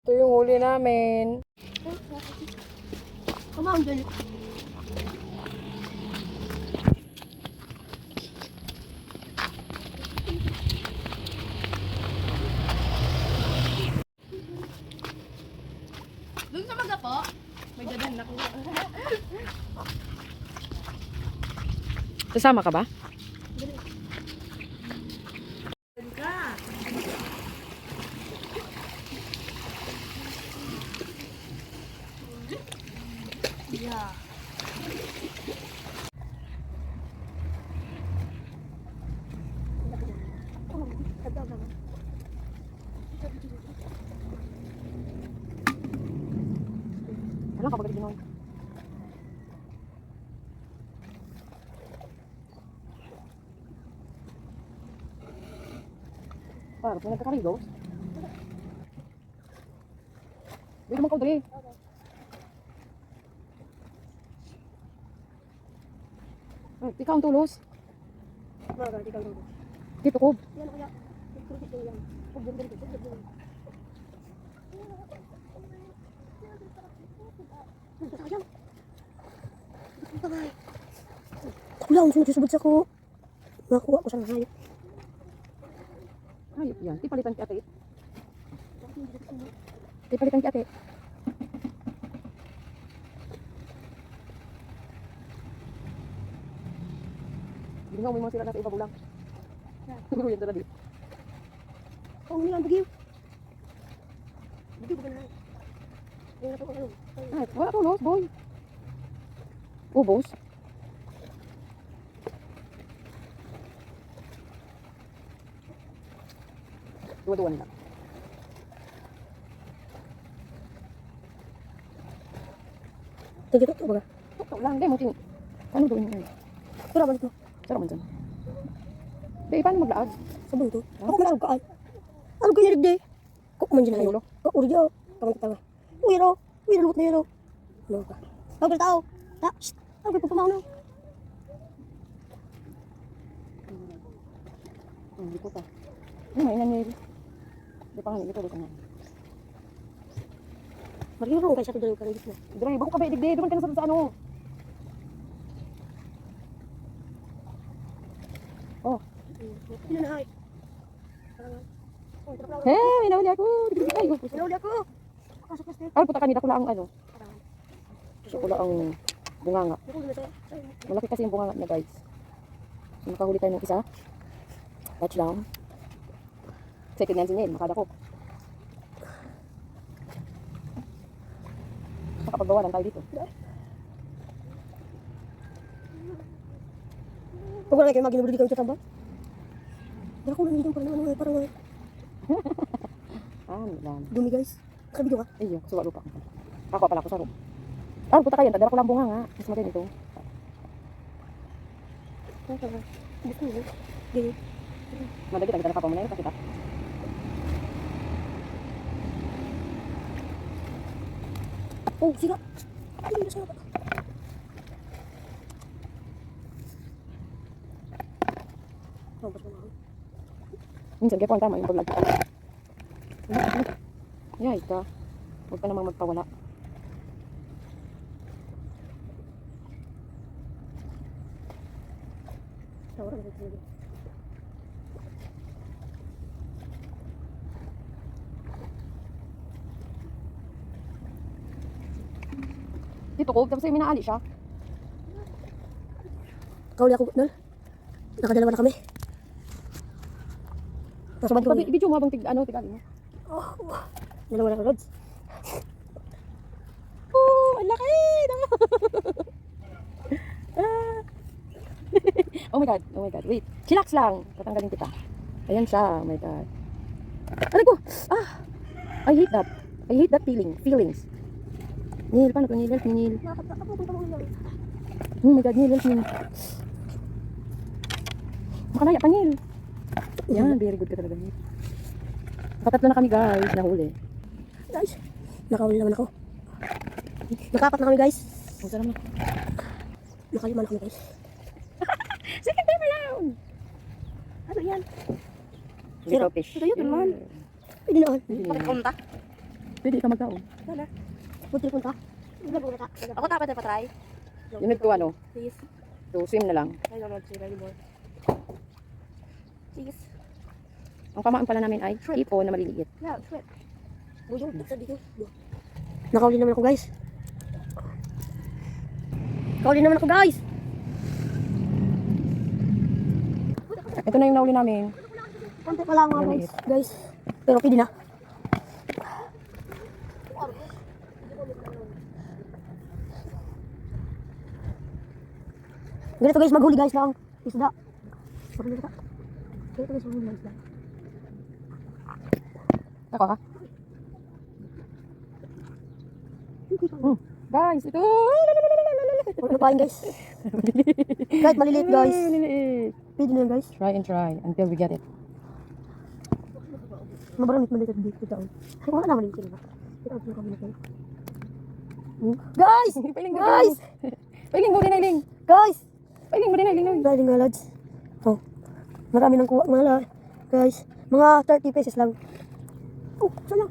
Ito yung huli namin. Kumang dali. Doon sa maga po. May dadan na ko. Sasama ka ba? Yeah. Ano ka pagdating nun? Parang kung nagkakarigo. Hindi naman ka dali. Ikaw ang tulos. Ikaw dito. Dito ko. Yan kaya. Kursit ko yan. Pagdun dito. Sayang. Wala akong sinusubod sa ko. Nakuha ko sa hayop. Hayop yan. Di palitan ki ate. Di palitan ki ate. Hindi nga may mga sila na sa iba bulang. Siguro yan talaga di. Oh, hindi lang bagiw. Bagiw ba ganun? Ngayon ako ano. Ay, wala tulos, boy. Ubos. Duwa-duwan lang. Tigit ito ba? Ito lang, di mo tin. Ano doon yun? Pero balik mo. Sarap man dyan. Di, paano maglaag? Sabon to. Ako man ka ay. Ano kaya rigde? Ko man dyan Ay, ay. ulo. Ko uryo. Tangan tawa. Uiro. Uiro lut na yero. Ano ka? Pagkal tao. Ta. Ano kaya pagpamaw na? Hindi ko pa. Ano, may nangyay. Di pa nga, hindi ko dito nga. Mariro kay sa tudalo ka rin dito. Dire, bako ka ba idigdi? Duman ka na sa ano. Oh. Ano na ay? Hey, may nahuli ako. Digdi kayo. Pinuli ako. Pasok na step. Ay, puta kanina ko lang ang ano. Gusto ko lang ang bunganga. Ako na tayo. Malaki kasi yung bunganga niya, guys. So, makahuli tayo ng isa. Touch lang. Excited na yan si Nel, makadako. Nakapagbawalan tayo dito. Pag wala kayo maginubuli kayo sa tamba. Dala ko lang dito para naman parang Lang. dumi guys. Sabi ko ka. Ayun, suwa lupa. Ako pala ako sa room. Ah, puta kayo, tadara ko lang bunganga. Mas maganda ito. Gusto mo. Ganyan. Madali kita na kapamuna yun, kita. Oh, sira. Ay, hindi na sira. Oh, basta na ako. Minsan kaya po ang tama yung pag-vlog kita. Yay ka. Huwag ka namang magpawala. Tawara na dito. Dito ko, tapos ay minaali siya. Kauli ako, Nol. Nakadalawa na kami. Nasabad ko. Video mo habang tig-ali mo. Oh, dalawa na ka, Rods. Oh, ang laki! Oh my god, oh my god. Wait, chillax lang. Tatanggalin kita. Ayan siya, oh my god. Aray ko! Ah! I hate that. I hate that feelings. Neil, paano to? Neil, help me, Neil. Oh my god, Neil, help me. Makalaya pa, Neil. Yan, very good ka talaga, Neil. Nakatatlo na kami, guys. Nahuli. Guys, nakahuli naman ako. Nakapat na kami, guys. Ang sarap na. Nakalima na kami, guys. Second time around! Ano yan? Little fish. Ito yun, naman. Pwede na. Pwede na. Pakipunta. Pwede ka magkaon. Wala. Punti punta. Ako dapat na patry. You need to ano, Please. to swim na lang. I don't know to anymore. Please. Ang pamaan pala namin ay ipon na maliliit. Yeah, sweat. Buyong, sabi ko. Nakauli naman ako guys. Nakauli naman ako guys. Ito na yung nauli namin. Konti pa lang mga guys. Guys. Pero pwede na. Ganito guys, maghuli guys ng isda. Ganito guys, maghuli ng isda. Ako ka? Guys, ito! Huwag lupain guys. Kahit maliliit guys. Maliliit. Pwede na yan guys. Try and try until we get it. Mabaramit maliliit dito daw. Wala naman yung sila. Guys! Pailing Guys! Pailing mo din, Ailing. Guys! Pailing mo din, Ailing. Galing nga lads. Oh. Marami nang kuha mga lads. Guys, mga 30 pesos lang. Oh, sayang.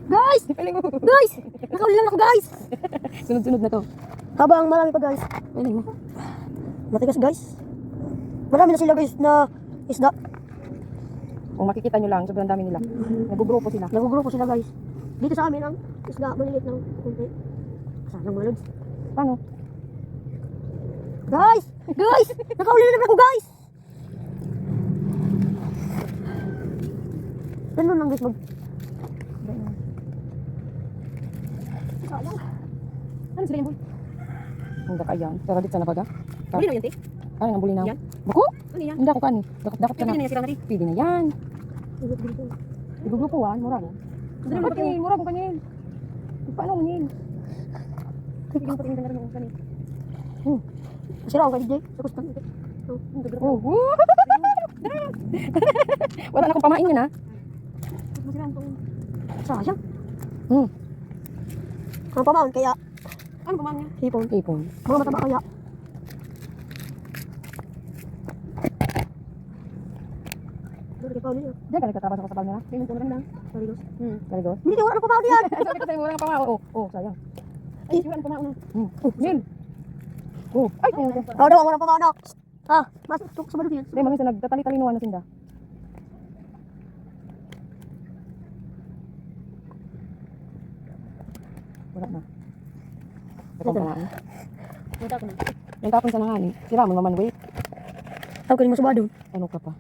Guys! Pailing mo. Guys! Nakauli lang ako guys! Sunod-sunod na to. Habang marami pa guys. Pailing mo. Matigas guys. Marami na sila guys na isda. Kung makikita nyo lang, sobrang dami nila. Nagugrupo sila. Nagugrupo sila guys. Dito sa amin ang isda maliliit ng kunti. Sayang mga lods. Paano? Guys! Guys! Nakauli na naman ako guys! Ganun lang guys mag... Sayang. Ano sila yung boy? Ang daka yan. Pero dito na baga. Buli na yan, te. Ano nang buli na? Yan? Buko? Ano yan? Hindi ako kani. Dakot ka Pwede na. na yan sila natin. Pwede na yan. Igugrupuan, mura mo. Dali mo Ba't pati. ni? Mura mo kanil. Paano mo nil? Pwede mo pati yung ganyan yung kanin. Masira ako kay DJ. Sakot kang ito. Oh, woo! Wala na akong pamain yan ha. Masira ang pang... Sayang. Hmm. Ang pamaon kaya Ano paman niya? hipon. Ipon. Mga mataba kaya. Ano kaya pamaon niya? Diyan ka nagtatapos ako sa palmera. Tingnan ko na lang. Saligos. Karigos. Hindi wala ko pamaon yan. Sabi ko sa'yo, wala kang pamao. Oh, sayang. Ay, yung ano pamaon na. Nil. Oh, ay, ayun. Ako daw ang walang pamaon. Ah, mas tuk sa balot yan. Hindi, mga nagtatali-talinuan na sinda. Wala na. Ito ang pamain. Punta ko na. Yung tapon sa nangani. Sira mo naman, wait. Ako kayo masubado. Ano ka pa?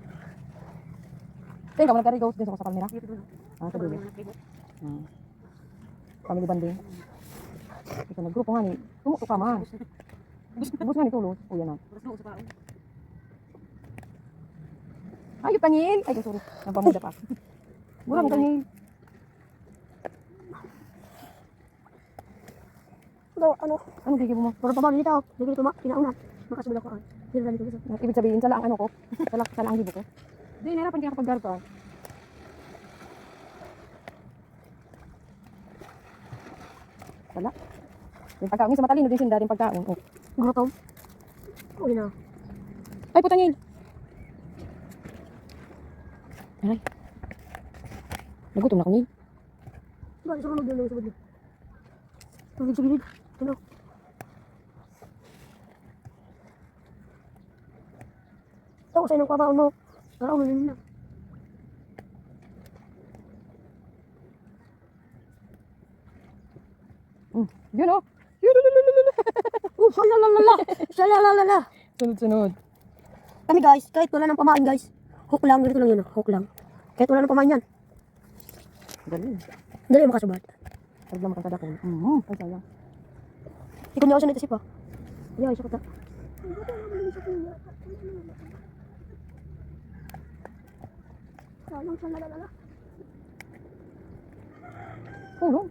Tingnan ka mo nagkarigos din sa palmera. Ah, sa dulo. Family bonding. Ito naggrupo nga ni. Tumuto ka man. Bus nga ni tulos. O yan na. Ayop tangil. Ay, sorry. Nampamuda pa. Murang tangil. Ano? Anong gigil mo? Walang pamaon dito. Hindi ko pinauna. Makasubad ako. Hindi na dito. Ibig sabihin, sala ang ano ko. Sala ang libo ko. Hindi, nahirapan kaya kapag garto. Wala. Yung pagkaon, minsan matalino din sinda rin pagkaon. Oh. Gutom. Uwi na. Ay, putangil. Aray. Nagutom na ako, Nil. Bakit sa mga sa bagay? Tubig sa gilid. Ano? Ito ko sa'yo ng pamaon mo. Para umanin na. Yun, oh. Shalalala. Shalalala. Sunod-sunod. Kami guys, kahit wala ng pamain guys. Hook lang, ganito lang yun. Hook lang. Kahit wala ng pamain yan. Galing. Dali makasubat. Pag lang makasada ko. Ay, sayang. Ikaw niya ako sa nito sipa. Ayaw, isa ko ta. Sayang, shalalala. Tulong.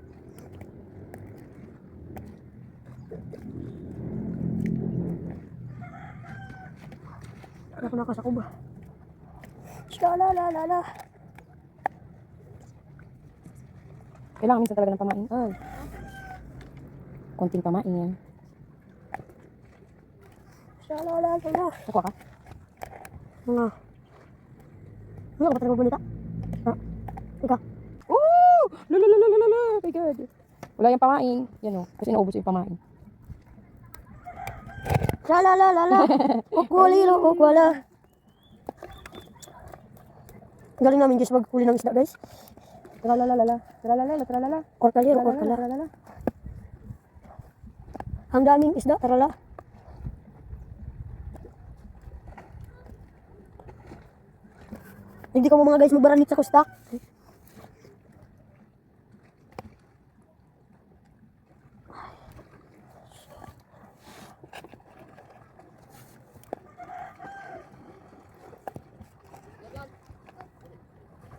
Ako nakasakob. Shalalala. Kailangan minsan talaga ng pamain. Ay. Konting pamain. Shalala. Nakuha ka? Mga. Ano ka ba talaga bonita? Ha? Ika. Ooh! Lululululululu! My God. Wala yung pamain. Yan o. Kasi naubos yung pamain. Shalala. Ukwaliro, ukwala. Galing namin guys maghuli ng isda guys. Tralalala. Tralalala. Orkaliro, orkala. Tralalala. Ang daming isda, tarala. Hindi ka mo mga guys magbaranit sa kusta.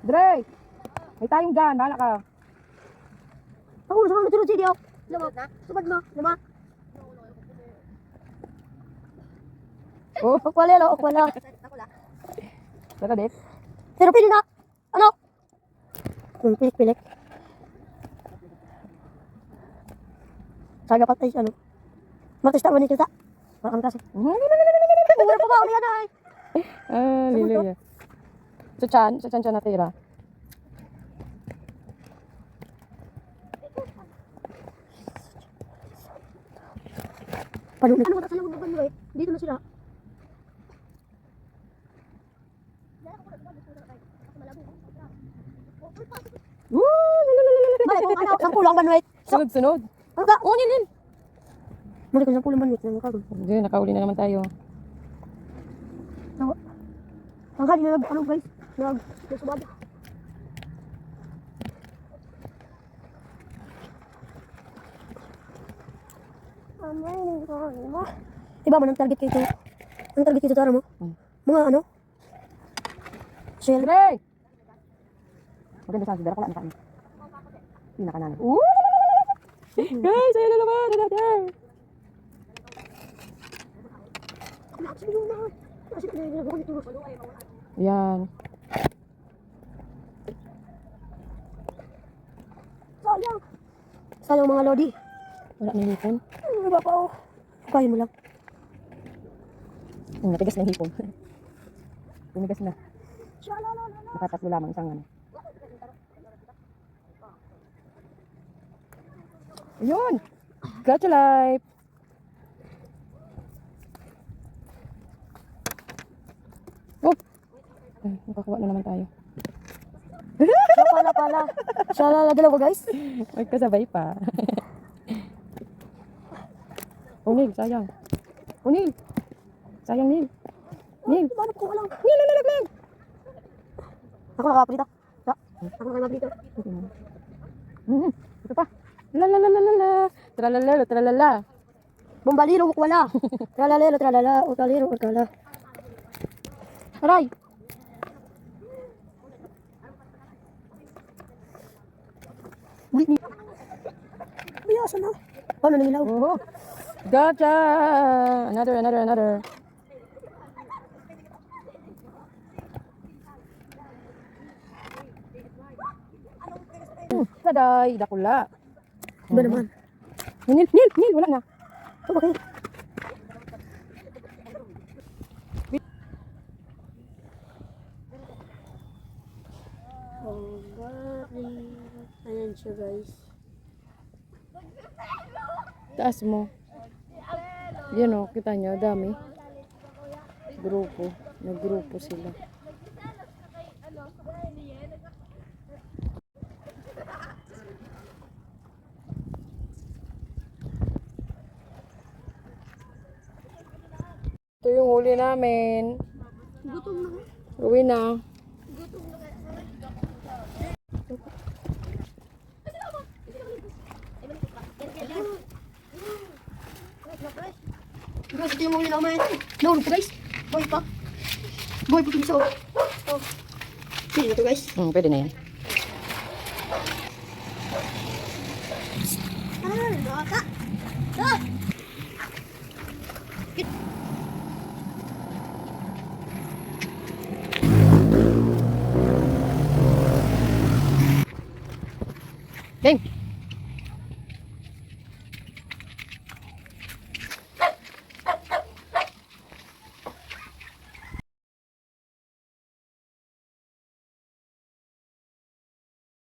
Dre! May tayong dyan. Bahala ka. Ako na sa mga natulog siya. Lama. Subad mo. Lama. Oh, Ukwaliro, ukwala. tara dit. Pero pili na. Ano? Pilik. Saga patay siya, ano? Matista mo nito sa. Parang kasi. Mura pa ba? Uli yan ay. Ah, lilo. Sa chan siya natira. Ano ba sa loob ng dito na sila. Woo! Lalalala. Balik kung ano, 10 ang banwit. Sunod. Ano ba? Oh, nil. Balik kung 10 ang banwit. Nangkagod. Hindi, nakauli na naman tayo. Ang hali na ano guys? Nagsubad. Diba man ang target kito? Ang target kito tara mo? Mga ano? Shell. Dre! Maganda sa akin. Dara ko lang nakain. Hindi nakananan. Woo! Guys, ayun na naman. Another. Yan. Sayang mga lodi. Wala nang hipon. Ano ba pa oh? Kain mo lang. Natigas na yung hipon. Tumigas na. Nakatatlo lamang isang ano. Ayun! Got your life! Oh! Ay, nakakuha na naman tayo. Pala. Shalala dalawa guys. Magkasabay pa. Oh, Neil, sayang. Oh, Neil. Sayang, Neil. Neil. Paano ko alam? Neil, nalaglag. Ako nakakaprita. Ako nakakaprita. Ito pa. Lalalala. Tralala. Bombaliro wala. Tralalero tralala. Ukaliro ukala. Aray. Bulit ni. Biyasan na. Paano nangilaw? Oh. Gotcha. Another. Taday, dakula. Iba naman. Nil, wala na. Oh, bakit? Ayan siya guys. Taas mo. Yan o, kita nyo, dami. Grupo. Naggrupo sila. Ito yung huli namin. Gutom na. Uwi na. Guys, ito yung muli namin. Nahulog po guys. Boy pa. Boy po piso. Oh. Pili na to guys. Pwede na yan. Ah, baka. Ah!